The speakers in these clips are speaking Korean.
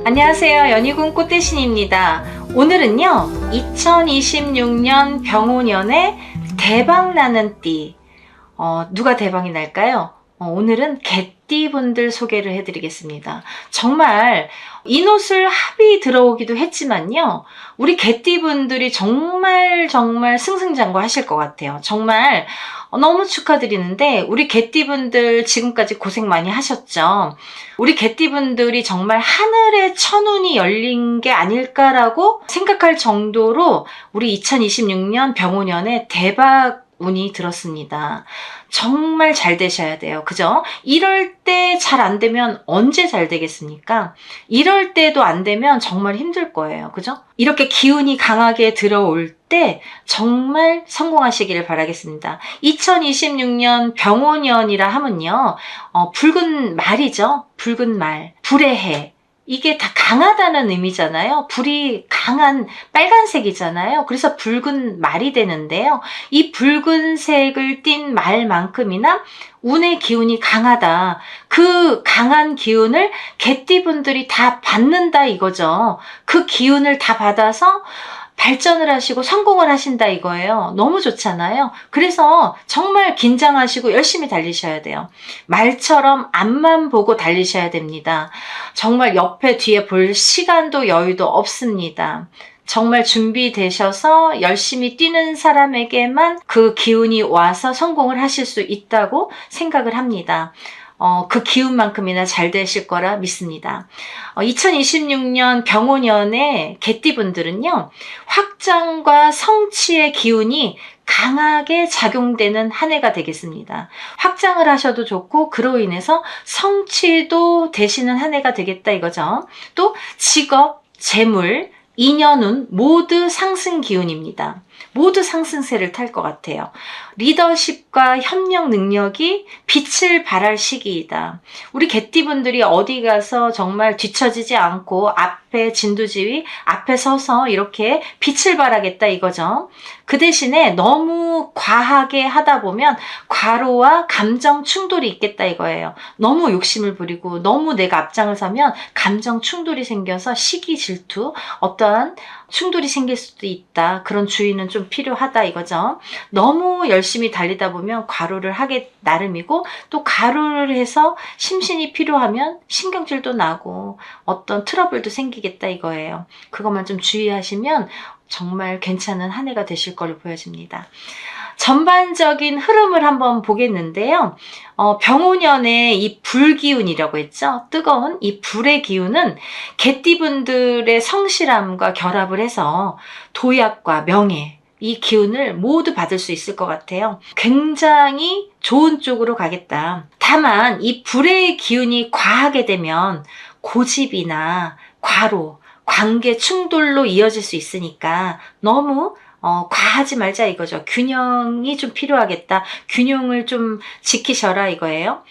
안녕하세요. 연희군 꽃대신입니다. 오늘은요 2026년 병오년에 대박나는 띠, 누가 대박이 날까요? 오늘은 개띠분들 소개를 해드리겠습니다. 정말 인옷을 합이 들어오기도 했지만요, 우리 개띠분들이 정말 승승장구 하실 것 같아요. 정말 너무 축하드리는데, 우리 개띠분들 지금까지 고생 많이 하셨죠. 우리 개띠분들이 정말 하늘의 천운이 열린 게 아닐까라고 생각할 정도로 우리 2026년 병오년에 대박 운이 들었습니다. 정말 잘 되셔야 돼요. 그죠? 이럴 때 잘 안 되면 언제 잘 되겠습니까? 이럴 때도 안 되면 정말 힘들 거예요. 그죠? 이렇게 기운이 강하게 들어올 때 정말 성공하시기를 바라겠습니다. 2026년 병오년이라 하면요, 붉은 말이죠. 붉은 말, 불의 해. 이게 다 강하다는 의미잖아요. 불이 강한 빨간색이잖아요. 그래서 붉은 말이 되는데요. 이 붉은색을 띤 말만큼이나 운의 기운이 강하다. 그 강한 기운을 개띠분들이 다 받는다 이거죠. 그 기운을 다 받아서 발전을 하시고 성공을 하신다 이거예요. 너무 좋잖아요. 그래서 정말 긴장하시고 열심히 달리셔야 돼요. 말처럼 앞만 보고 달리셔야 됩니다. 정말 옆에 뒤에 볼 시간도 여유도 없습니다. 정말 준비되셔서 열심히 뛰는 사람에게만 그 기운이 와서 성공을 하실 수 있다고 생각을 합니다. 그 기운만큼이나 잘 되실 거라 믿습니다. 2026년 병오년에 개띠분들은요, 확장과 성취의 기운이 강하게 작용되는 한 해가 되겠습니다. 확장을 하셔도 좋고, 그로 인해서 성취도 되시는 한 해가 되겠다 이거죠. 또 직업, 재물, 인연운 모두 상승 기운입니다. 모두 상승세를 탈 것 같아요. 리더십과 협력 능력이 빛을 발할 시기이다. 우리 개띠분들이 어디 가서 정말 뒤처지지 않고 앞에 진두지휘 앞에 서서 이렇게 빛을 발하겠다 이거죠. 그 대신에 너무 과하게 하다 보면 과로와 감정 충돌이 있겠다 이거예요. 너무 욕심을 부리고 너무 내가 앞장을 서면 감정 충돌이 생겨서 시기 질투, 어떠한 충돌이 생길 수도 있다. 그런 주의는 좀 필요하다 이거죠. 너무 열심히 달리다 보면 과로를 하게 나름이고, 또 과로를 해서 심신이 필요하면 신경질도 나고 어떤 트러블도 생기겠다 이거예요. 그것만 좀 주의하시면 정말 괜찮은 한 해가 되실 걸로 보여집니다. 전반적인 흐름을 한번 보겠는데요. 병오년에 이 불기운이라고 했죠. 뜨거운 이 불의 기운은 개띠분들의 성실함과 결합을 해서 도약과 명예, 이 기운을 모두 받을 수 있을 것 같아요. 굉장히 좋은 쪽으로 가겠다. 다만 이 불의 기운이 과하게 되면 고집이나 과로, 관계 충돌로 이어질 수 있으니까 너무 과하지 말자 이거죠. 균형이 좀 필요하겠다. 균형을 좀 지키셔라 이거예요.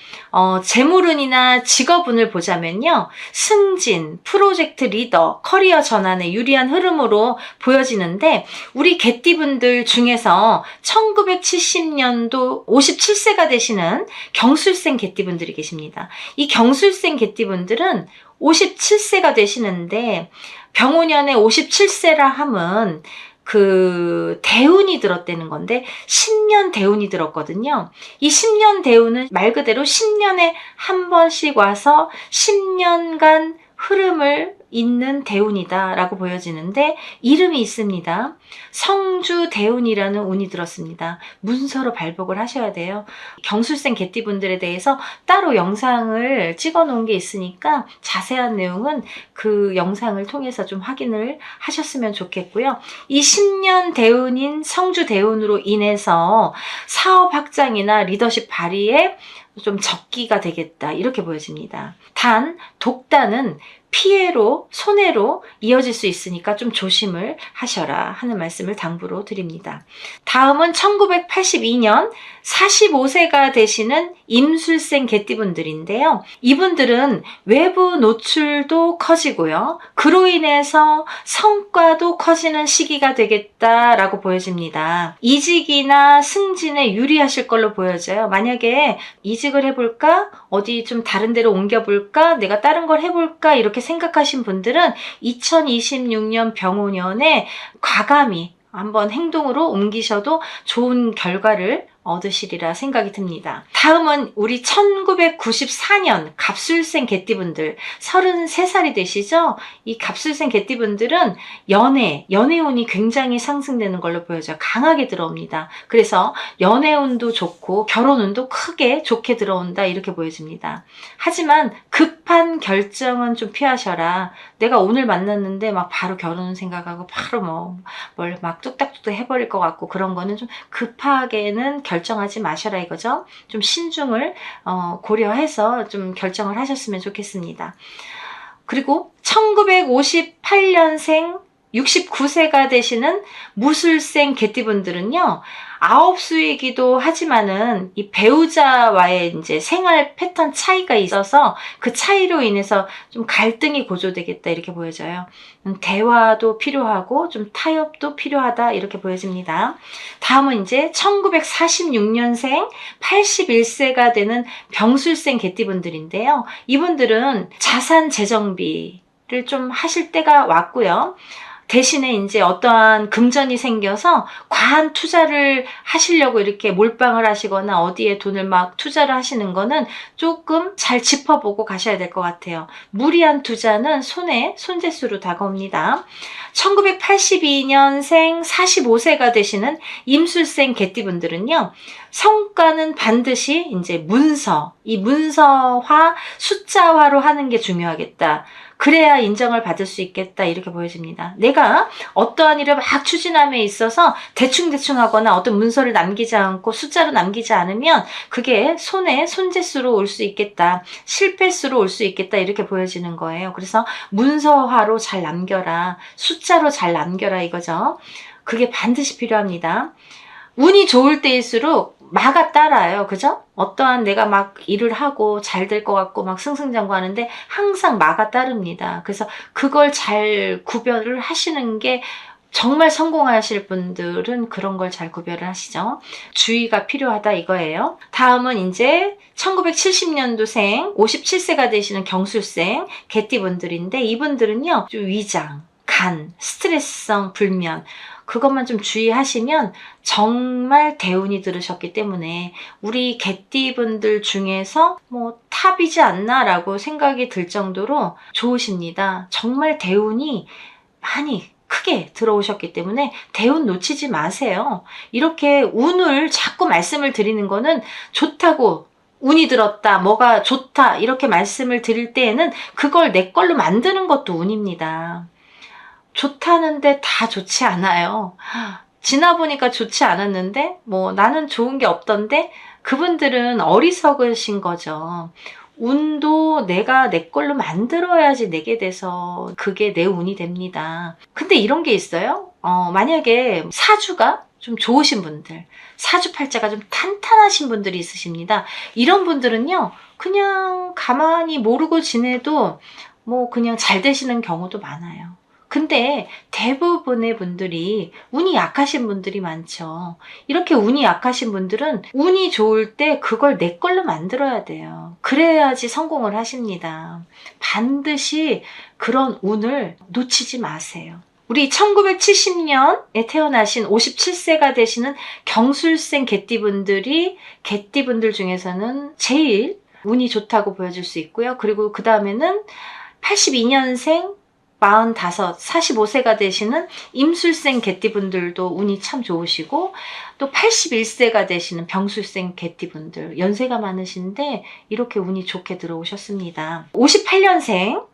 재물운이나 직업운을 보자면요, 승진, 프로젝트 리더, 커리어 전환에 유리한 흐름으로 보여지는데, 우리 개띠분들 중에서 1970년도 57세가 되시는 경술생 개띠분들이 계십니다. 이 경술생 개띠분들은 57세가 되시는데, 병오년에 57세라 함은 그 대운이 들었다는 건데 10년 대운이 들었거든요. 이 10년 대운은 말 그대로 10년에 한 번씩 와서 10년간 흐름을 잇는 대운이다 라고 보여지는데, 이름이 있습니다. 성주 대운이라는 운이 들었습니다. 문서로 발복을 하셔야 돼요. 경술생 개띠분들에 대해서 따로 영상을 찍어 놓은 게 있으니까 자세한 내용은 그 영상을 통해서 좀 확인을 하셨으면 좋겠고요. 이 10년 대운인 성주 대운으로 인해서 사업 확장이나 리더십 발휘에 좀 적기가 되겠다 이렇게 보여집니다. 단 독단은 피해로, 손해로 이어질 수 있으니까 좀 조심을 하셔라 하는 말씀을 당부로 드립니다. 다음은 1982년 45세가 되시는 임술생 개띠분들인데요. 이분들은 외부 노출도 커지고요. 그로 인해서 성과도 커지는 시기가 되겠다라고 보여집니다. 이직이나 승진에 유리하실 걸로 보여져요. 만약에 이직을 해볼까? 어디 좀 다른 데로 옮겨볼까? 내가 다른 걸 해볼까? 이렇게 생각하신 분들은 2026년 병오년에 과감히 한번 행동으로 옮기셔도 좋은 결과를 얻으시리라 생각이 듭니다. 다음은 우리 1994년 갑술생 개띠분들 33살이 되시죠? 이 갑술생 개띠분들은 연애운이 굉장히 상승되는 걸로 보여져요. 강하게 들어옵니다. 그래서 연애운도 좋고 결혼운도 크게 좋게 들어온다 이렇게 보여집니다. 하지만 급한 결정은 좀 피하셔라. 내가 오늘 만났는데 막 바로 결혼 생각하고 바로 뭘 막 뚝딱뚝딱 해버릴 것 같고 그런 거는 좀 급하게는 결정하지 마셔라 이거죠. 좀 신중을 고려해서 좀 결정을 하셨으면 좋겠습니다. 그리고 1958년생 69세가 되시는 무술생 개띠분들은요. 아홉수이기도 하지만은 이 배우자와의 이제 생활 패턴 차이가 있어서 그 차이로 인해서 좀 갈등이 고조되겠다 이렇게 보여져요. 대화도 필요하고 좀 타협도 필요하다 이렇게 보여집니다. 다음은 이제 1946년생 81세가 되는 병술생 개띠분들인데요. 이분들은 자산 재정비를 좀 하실 때가 왔고요. 대신에 이제 어떠한 금전이 생겨서 과한 투자를 하시려고 이렇게 몰빵을 하시거나 어디에 돈을 막 투자를 하시는 거는 조금 잘 짚어보고 가셔야 될 것 같아요. 무리한 투자는 손재수로 다가옵니다. 1982년생 45세가 되시는 임술생 개띠분들은요. 성과는 반드시 이제 이 문서화, 숫자화로 하는 게 중요하겠다. 그래야 인정을 받을 수 있겠다 이렇게 보여집니다. 내가 어떠한 일을 막 추진함에 있어서 대충 하거나 어떤 문서를 남기지 않고 숫자로 남기지 않으면 그게 손재수로 올 수 있겠다. 실패수로 올 수 있겠다 이렇게 보여지는 거예요. 그래서 문서화로 잘 남겨라. 숫자로 잘 남겨라 이거죠. 그게 반드시 필요합니다. 운이 좋을 때일수록 마가 따라요. 그죠? 어떠한 내가 막 일을 하고 잘 될 것 같고 막 승승장구하는데 항상 마가 따릅니다. 그래서 그걸 잘 구별을 하시는 게 정말 성공하실 분들은 그런 걸 잘 구별을 하시죠. 주의가 필요하다 이거예요. 다음은 이제 1970년도생 57세가 되시는 경술생 개띠분들인데 이분들은요. 좀 위장, 간, 스트레스성 불면 그것만 좀 주의하시면 정말 대운이 들으셨기 때문에 우리 개띠분들 중에서 탑이지 않나 라고 생각이 들 정도로 좋으십니다. 정말 대운이 많이 크게 들어오셨기 때문에 대운 놓치지 마세요. 이렇게 운을 자꾸 말씀을 드리는 거는 좋다고 운이 들었다, 뭐가 좋다 이렇게 말씀을 드릴 때에는 그걸 내 걸로 만드는 것도 운입니다. 좋다는데 다 좋지 않아요. 지나보니까 좋지 않았는데 나는 좋은 게 없던데 그분들은 어리석으신 거죠. 운도 내가 내 걸로 만들어야지 내게 돼서 그게 내 운이 됩니다. 근데 이런 게 있어요. 만약에 사주가 좀 좋으신 분들, 사주팔자가 좀 탄탄하신 분들이 있으십니다. 이런 분들은요. 그냥 가만히 모르고 지내도 그냥 잘 되시는 경우도 많아요. 근데 대부분의 분들이 운이 약하신 분들이 많죠. 이렇게 운이 약하신 분들은 운이 좋을 때 그걸 내 걸로 만들어야 돼요. 그래야지 성공을 하십니다. 반드시 그런 운을 놓치지 마세요. 우리 1970년에 태어나신 57세가 되시는 경술생 개띠분들 중에서는 제일 운이 좋다고 보여줄 수 있고요. 그리고 그 다음에는 82년생 45세가 되시는 임술생 개띠분들도 운이 참 좋으시고 또 81세가 되시는 병술생 개띠분들 연세가 많으신데 이렇게 운이 좋게 들어오셨습니다. 58년생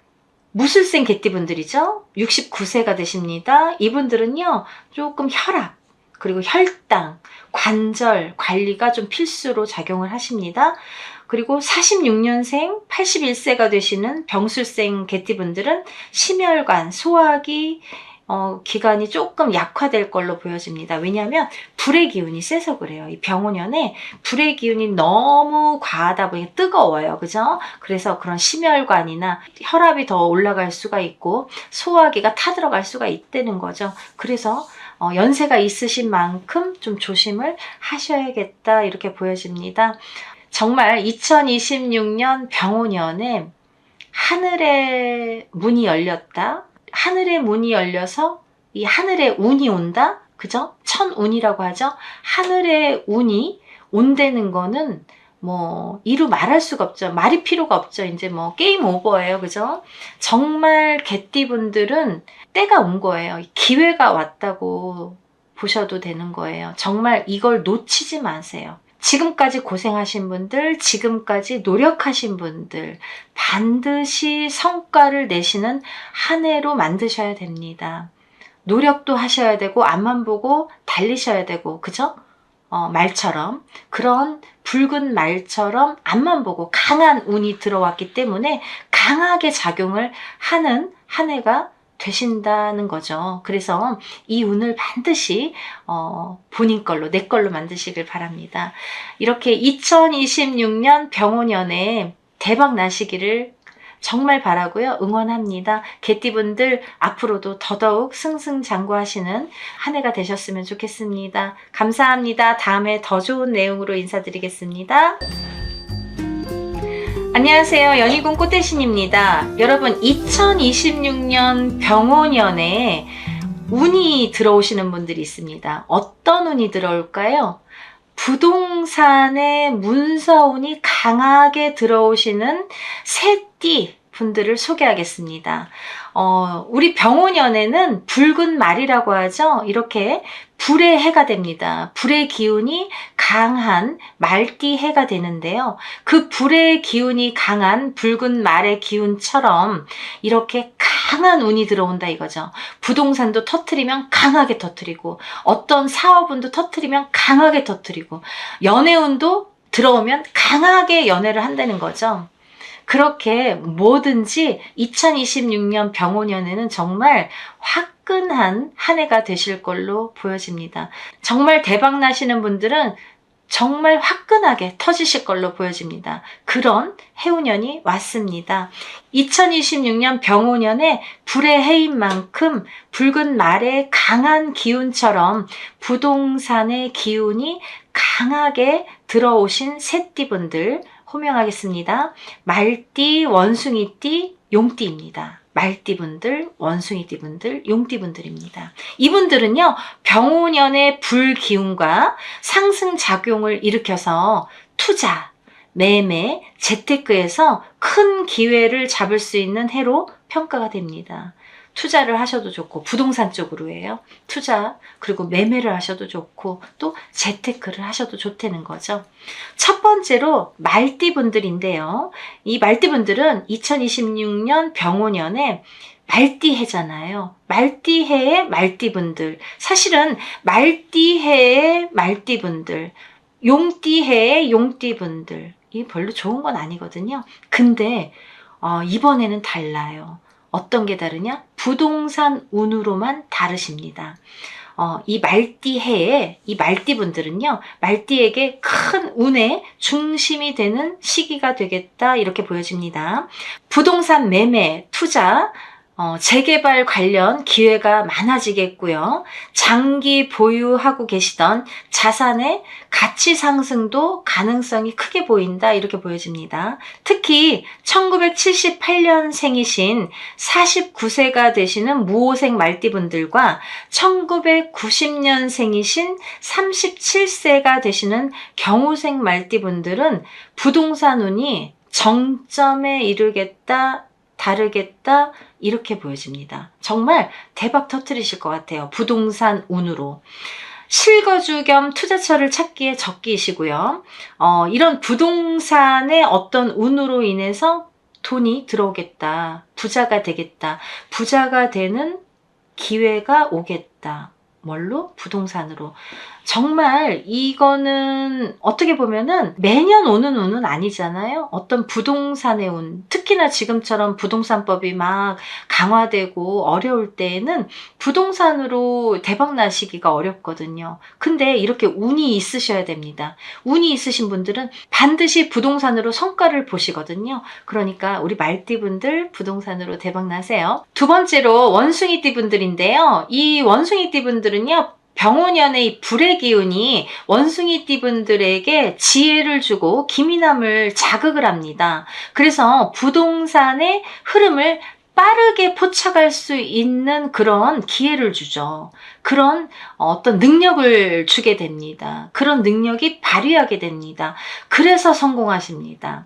무술생 개띠분들이죠. 69세가 되십니다. 이분들은요 조금 혈압 그리고 혈당, 관절 관리가 좀 필수로 작용을 하십니다. 그리고 46년생 81세가 되시는 병술생 개띠분들은 심혈관, 소화기 기관이 조금 약화될 걸로 보여집니다. 왜냐하면 불의 기운이 세서 그래요. 이 병원년에 불의 기운이 너무 과하다 보니 뜨거워요. 그죠? 그래서 그런 심혈관이나 혈압이 더 올라갈 수가 있고 소화기가 타들어갈 수가 있다는 거죠. 그래서 연세가 있으신 만큼 좀 조심을 하셔야겠다 이렇게 보여집니다. 정말 2026년 병오년에 하늘의 문이 열렸다. 하늘의 문이 열려서 이 하늘에 운이 온다. 그죠? 천운이라고 하죠. 하늘의 운이 온다는 거는 뭐 이루 말할 수가 없죠. 말이 필요가 없죠. 이제 뭐 게임 오버예요. 그죠? 정말 개띠분들은 때가 온 거예요. 기회가 왔다고 보셔도 되는 거예요. 정말 이걸 놓치지 마세요. 지금까지 고생하신 분들, 지금까지 노력하신 분들 반드시 성과를 내시는 한 해로 만드셔야 됩니다. 노력도 하셔야 되고 앞만 보고 달리셔야 되고 그죠? 말처럼 그런 붉은 말처럼 앞만 보고 강한 운이 들어왔기 때문에 강하게 작용을 하는 한 해가 되신다는 거죠. 그래서 이 운을 반드시 본인 걸로 내 걸로 만드시길 바랍니다. 이렇게 2026년 병오년에 대박 나시기를 정말 바라고요. 응원합니다. 개띠분들 앞으로도 더더욱 승승장구하시는 한 해가 되셨으면 좋겠습니다. 감사합니다. 다음에 더 좋은 내용으로 인사드리겠습니다. 안녕하세요. 연희궁 꽃대신입니다. 여러분 2026년 병오년에 운이 들어오시는 분들이 있습니다. 어떤 운이 들어올까요? 부동산의 문서운이 강하게 들어오시는 새띠 분들을 소개하겠습니다. 우리 병오년에는 붉은 말이라고 하죠. 이렇게 불의 해가 됩니다. 불의 기운이 강한 말띠 해가 되는데요. 그 불의 기운이 강한 붉은 말의 기운처럼 이렇게 강한 운이 들어온다 이거죠. 부동산도 터트리면 강하게 터트리고 어떤 사업운도 터트리면 강하게 터트리고 연애운도 들어오면 강하게 연애를 한다는 거죠. 그렇게 뭐든지 2026년 병오년에는 정말 화끈한 한 해가 되실 걸로 보여집니다. 정말 대박 나시는 분들은 정말 화끈하게 터지실 걸로 보여집니다. 그런 해운년이 왔습니다. 2026년 병오년에 불의 해인 만큼 붉은 말의 강한 기운처럼 부동산의 기운이 강하게 들어오신 새띠분들 호명하겠습니다. 말띠, 원숭이띠, 용띠입니다. 말띠분들, 원숭이띠분들, 용띠분들입니다. 이분들은요, 병오년의 불기운과 상승작용을 일으켜서 투자, 매매, 재테크에서 큰 기회를 잡을 수 있는 해로 평가가 됩니다. 투자를 하셔도 좋고 부동산 쪽으로 해요. 투자 그리고 매매를 하셔도 좋고 또 재테크를 하셔도 좋다는 거죠. 첫 번째로 말띠분들인데요. 이 말띠분들은 2026년 병오년에 말띠해잖아요. 말띠해의 말띠분들. 사실은 말띠해의 말띠분들, 용띠해의 용띠분들. 이게 별로 좋은 건 아니거든요. 근데 이번에는 달라요. 어떤 게 다르냐? 부동산 운으로만 다르십니다. 이 말띠해에 이 말띠분들은요. 말띠에게 큰 운의 중심이 되는 시기가 되겠다 이렇게 보여집니다. 부동산 매매, 투자, 재개발 관련 기회가 많아지겠고요. 장기 보유하고 계시던 자산의 가치 상승도 가능성이 크게 보인다 이렇게 보여집니다. 특히 1978년생이신 49세가 되시는 무호생 말띠분들과 1990년생이신 37세가 되시는 경호생 말띠분들은 부동산 운이 정점에 이르겠다, 다르겠다 이렇게 보여집니다. 정말 대박 터뜨리실 것 같아요. 부동산 운으로. 실거주 겸 투자처를 찾기에 적기이시고요. 이런 부동산의 어떤 운으로 인해서 돈이 들어오겠다. 부자가 되겠다. 부자가 되는 기회가 오겠다. 뭘로? 부동산으로. 정말 이거는 어떻게 보면은 매년 오는 운은 아니잖아요. 어떤 부동산의 운, 특히나 지금처럼 부동산법이 막 강화되고 어려울 때에는 부동산으로 대박 나시기가 어렵거든요. 근데 이렇게 운이 있으셔야 됩니다. 운이 있으신 분들은 반드시 부동산으로 성과를 보시거든요. 그러니까 우리 말띠분들 부동산으로 대박 나세요. 두 번째로 원숭이띠 분들인데요. 이 원숭이띠 분들은요, 병오년의 불의 기운이 원숭이띠 분들에게 지혜를 주고 기민함을 자극을 합니다. 그래서 부동산의 흐름을 빠르게 포착할 수 있는 그런 기회를 주죠. 그런 어떤 능력을 주게 됩니다. 그런 능력이 발휘하게 됩니다. 그래서 성공하십니다.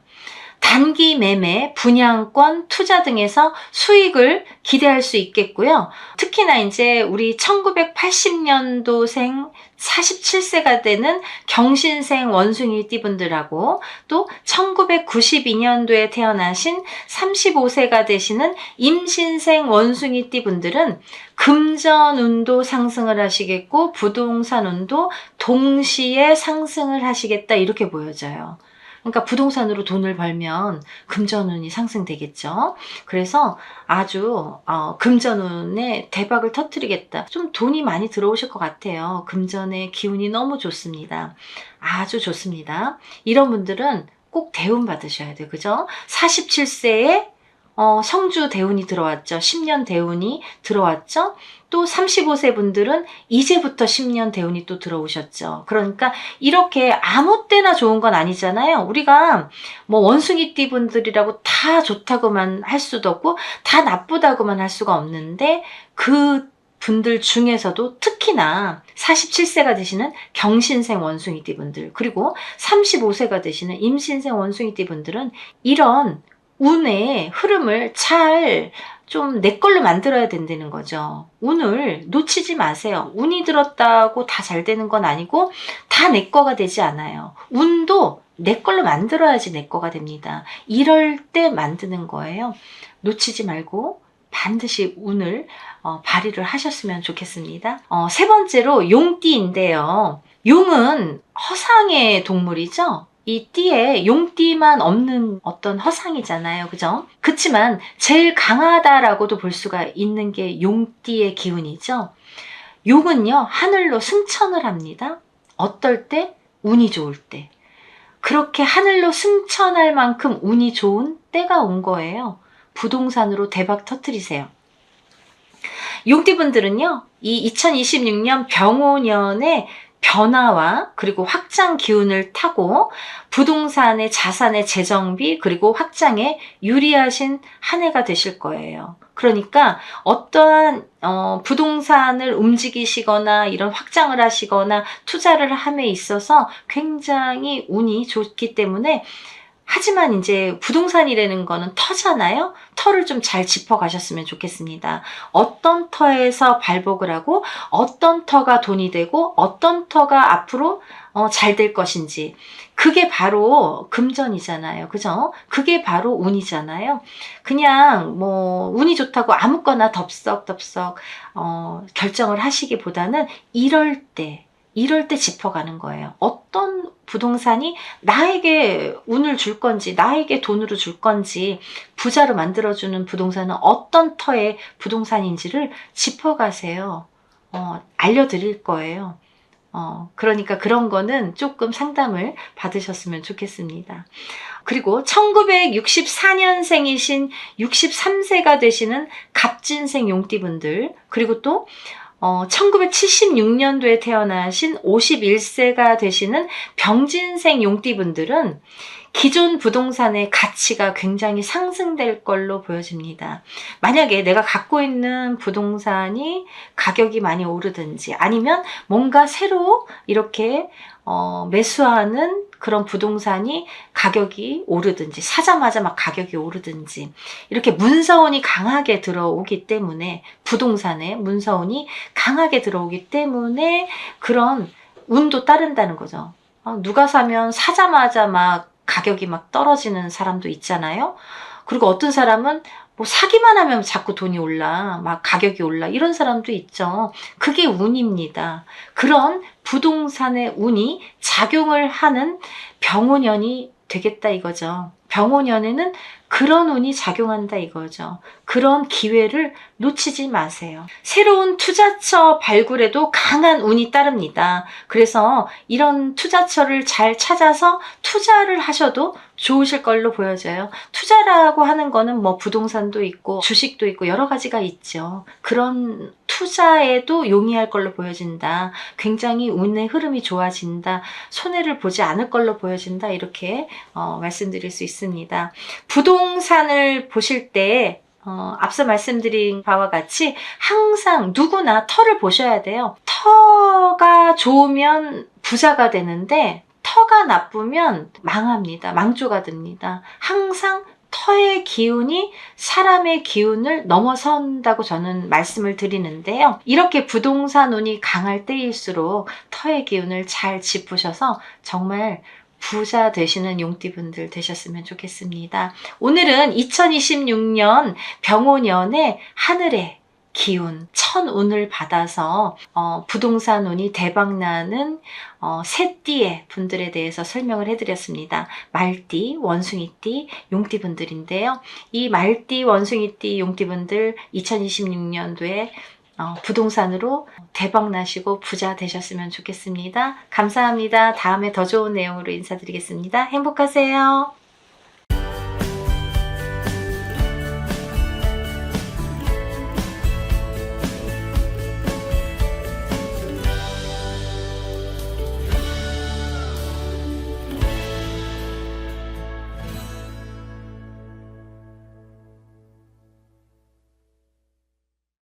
단기 매매, 분양권, 투자 등에서 수익을 기대할 수 있겠고요. 특히나 이제 우리 1980년도생 47세가 되는 경신생 원숭이띠 분들하고 또 1992년도에 태어나신 35세가 되시는 임신생 원숭이띠 분들은 금전운도 상승을 하시겠고 부동산운도 동시에 상승을 하시겠다, 이렇게 보여져요. 그러니까 부동산으로 돈을 벌면 금전운이 상승되겠죠. 그래서 아주 금전운에 대박을 터뜨리겠다. 좀 돈이 많이 들어오실 것 같아요. 금전의 기운이 너무 좋습니다. 아주 좋습니다. 이런 분들은 꼭 대운 받으셔야 돼요. 그죠? 47세에 성주 대운이 들어왔죠. 10년 대운이 들어왔죠. 또 35세 분들은 이제부터 10년 대운이 또 들어오셨죠. 그러니까 이렇게 아무 때나 좋은 건 아니잖아요. 우리가 뭐 원숭이띠 분들이라고 다 좋다고만 할 수도 없고 다 나쁘다고만 할 수가 없는데, 그 분들 중에서도 특히나 47세가 되시는 경신생 원숭이띠 분들, 그리고 35세가 되시는 임신생 원숭이띠 분들은 이런 운의 흐름을 잘 좀 내 걸로 만들어야 된다는 거죠. 운을 놓치지 마세요. 운이 들었다고 다 잘 되는 건 아니고 다 내 거가 되지 않아요. 운도 내 걸로 만들어야지 내 거가 됩니다. 이럴 때 만드는 거예요. 놓치지 말고 반드시 운을 발휘를 하셨으면 좋겠습니다. 세 번째로 용띠인데요. 용은 허상의 동물이죠. 이 띠에 용띠만 없는 어떤 허상이잖아요. 그죠? 그치만 제일 강하다라고도 볼 수가 있는 게 용띠의 기운이죠. 용은요, 하늘로 승천을 합니다. 어떨 때? 운이 좋을 때. 그렇게 하늘로 승천할 만큼 운이 좋은 때가 온 거예요. 부동산으로 대박 터뜨리세요. 용띠분들은요, 이 2026년 병오년에 변화와 그리고 확장 기운을 타고 부동산의 자산의 재정비 그리고 확장에 유리하신 한 해가 되실 거예요. 그러니까 어떠한 부동산을 움직이시거나 이런 확장을 하시거나 투자를 함에 있어서 굉장히 운이 좋기 때문에, 하지만 이제 부동산이라는 거는 터잖아요. 터를 좀 잘 짚어 가셨으면 좋겠습니다. 어떤 터에서 발복을 하고 어떤 터가 돈이 되고 어떤 터가 앞으로 잘 될 것인지, 그게 바로 금전이잖아요. 그죠? 그게 바로 운이잖아요. 그냥 뭐 운이 좋다고 아무거나 덥석덥석 결정을 하시기보다는 이럴 때 짚어가는 거예요. 어떤 부동산이 나에게 운을 줄 건지, 나에게 돈으로 줄 건지, 부자로 만들어주는 부동산은 어떤 터의 부동산인지를 짚어가세요. 알려드릴 거예요. 그러니까 그런 거는 조금 상담을 받으셨으면 좋겠습니다. 그리고 1964년생이신 63세가 되시는 갑진생 용띠분들, 그리고 또 1976년도에 태어나신 51세가 되시는 병진생 용띠분들은 기존 부동산의 가치가 굉장히 상승될 걸로 보여집니다. 만약에 내가 갖고 있는 부동산이 가격이 많이 오르든지 아니면 뭔가 새로 이렇게 매수하는 그런 부동산이 가격이 오르든지 사자마자 막 가격이 오르든지 이렇게 문서운이 강하게 들어오기 때문에, 부동산에 문서운이 강하게 들어오기 때문에 그런 운도 따른다는 거죠. 누가 사면 사자마자 막 가격이 막 떨어지는 사람도 있잖아요. 그리고 어떤 사람은 뭐 사기만 하면 자꾸 돈이 올라, 막 가격이 올라, 이런 사람도 있죠. 그게 운입니다. 그런 부동산의 운이 작용을 하는 병오년이 되겠다 이거죠. 병오년에는 그런 운이 작용한다 이거죠. 그런 기회를 놓치지 마세요. 새로운 투자처 발굴에도 강한 운이 따릅니다. 그래서 이런 투자처를 잘 찾아서 투자를 하셔도 좋으실 걸로 보여져요. 투자라고 하는 거는 뭐 부동산도 있고 주식도 있고 여러 가지가 있죠. 그런 투자에도 용이할 걸로 보여진다. 굉장히 운의 흐름이 좋아진다. 손해를 보지 않을 걸로 보여진다. 이렇게 말씀드릴 수 있습니다. 부동산을 보실 때 앞서 말씀드린 바와 같이 항상 누구나 터를 보셔야 돼요. 터가 좋으면 부자가 되는데 터가 나쁘면 망합니다. 망조가 됩니다. 항상 터의 기운이 사람의 기운을 넘어선다고 저는 말씀을 드리는데요. 이렇게 부동산 운이 강할 때일수록 터의 기운을 잘 짚으셔서 정말 부자 되시는 용띠분들 되셨으면 좋겠습니다. 오늘은 2026년 병오년에 하늘의 기운, 천운을 받아서 부동산 운이 대박나는 새띠의 분들에 대해서 설명을 해드렸습니다. 말띠, 원숭이띠, 용띠분들인데요. 이 말띠, 원숭이띠, 용띠분들 2026년도에 부동산으로 대박 나시고 부자 되셨으면 좋겠습니다. 감사합니다. 다음에 더 좋은 내용으로 인사드리겠습니다. 행복하세요.